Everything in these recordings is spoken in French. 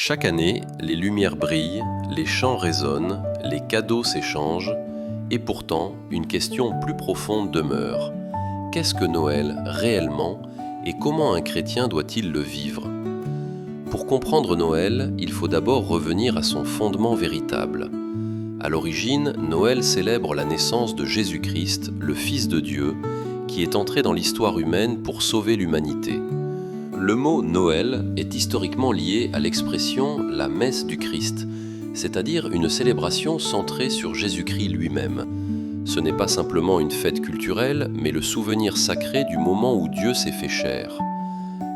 Chaque année, les lumières brillent, les chants résonnent, les cadeaux s'échangent, et pourtant, une question plus profonde demeure. Qu'est-ce que Noël réellement et comment un chrétien doit-il le vivre ? Pour comprendre Noël, il faut d'abord revenir à son fondement véritable. À l'origine, Noël célèbre la naissance de Jésus-Christ, le Fils de Dieu, qui est entré dans l'histoire humaine pour sauver l'humanité. Le mot Noël est historiquement lié à l'expression « la messe du Christ », c'est-à-dire une célébration centrée sur Jésus-Christ lui-même. Ce n'est pas simplement une fête culturelle, mais le souvenir sacré du moment où Dieu s'est fait chair.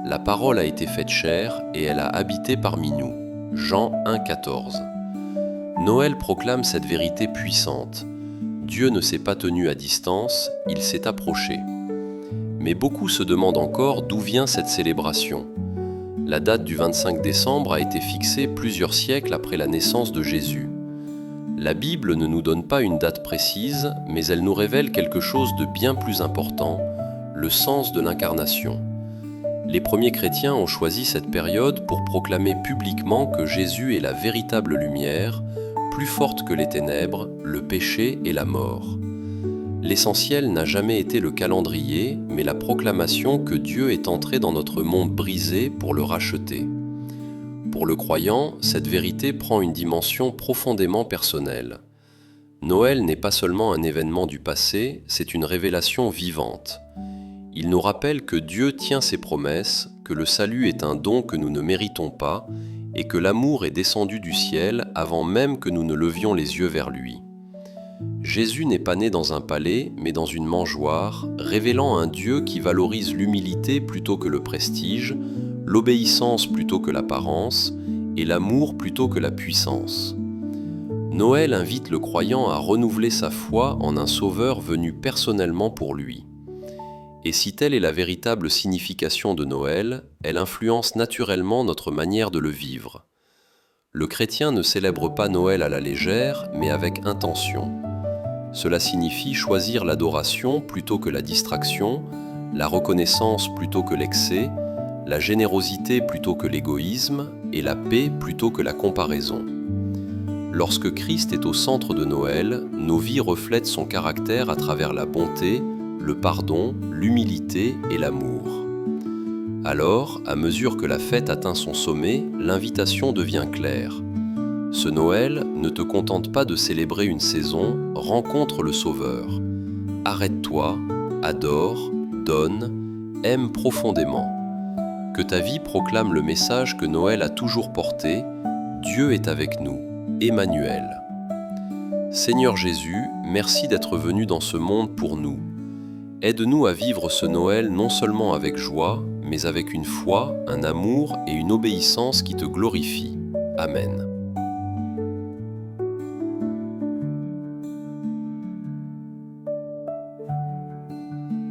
La parole a été faite chair et elle a habité parmi nous. Jean 1,14. Noël proclame cette vérité puissante. Dieu ne s'est pas tenu à distance, il s'est approché. Mais beaucoup se demandent encore d'où vient cette célébration. La date du 25 décembre a été fixée plusieurs siècles après la naissance de Jésus. La Bible ne nous donne pas une date précise, mais elle nous révèle quelque chose de bien plus important, le sens de l'incarnation. Les premiers chrétiens ont choisi cette période pour proclamer publiquement que Jésus est la véritable lumière, plus forte que les ténèbres, le péché et la mort. L'essentiel n'a jamais été le calendrier, mais la proclamation que Dieu est entré dans notre monde brisé pour le racheter. Pour le croyant, cette vérité prend une dimension profondément personnelle. Noël n'est pas seulement un événement du passé, c'est une révélation vivante. Il nous rappelle que Dieu tient ses promesses, que le salut est un don que nous ne méritons pas, et que l'amour est descendu du ciel avant même que nous ne levions les yeux vers lui. Jésus n'est pas né dans un palais, mais dans une mangeoire, révélant un Dieu qui valorise l'humilité plutôt que le prestige, l'obéissance plutôt que l'apparence, et l'amour plutôt que la puissance. Noël invite le croyant à renouveler sa foi en un sauveur venu personnellement pour lui. Et si telle est la véritable signification de Noël, elle influence naturellement notre manière de le vivre. Le chrétien ne célèbre pas Noël à la légère, mais avec intention. Cela signifie choisir l'adoration plutôt que la distraction, la reconnaissance plutôt que l'excès, la générosité plutôt que l'égoïsme et la paix plutôt que la comparaison. Lorsque Christ est au centre de Noël, nos vies reflètent son caractère à travers la bonté, le pardon, l'humilité et l'amour. Alors, à mesure que la fête atteint son sommet, l'invitation devient claire. Ce Noël, ne te contente pas de célébrer une saison, rencontre le Sauveur. Arrête-toi, adore, donne, aime profondément. Que ta vie proclame le message que Noël a toujours porté, Dieu est avec nous, Emmanuel. Seigneur Jésus, merci d'être venu dans ce monde pour nous. Aide-nous à vivre ce Noël non seulement avec joie, mais avec une foi, un amour et une obéissance qui te glorifient. Amen.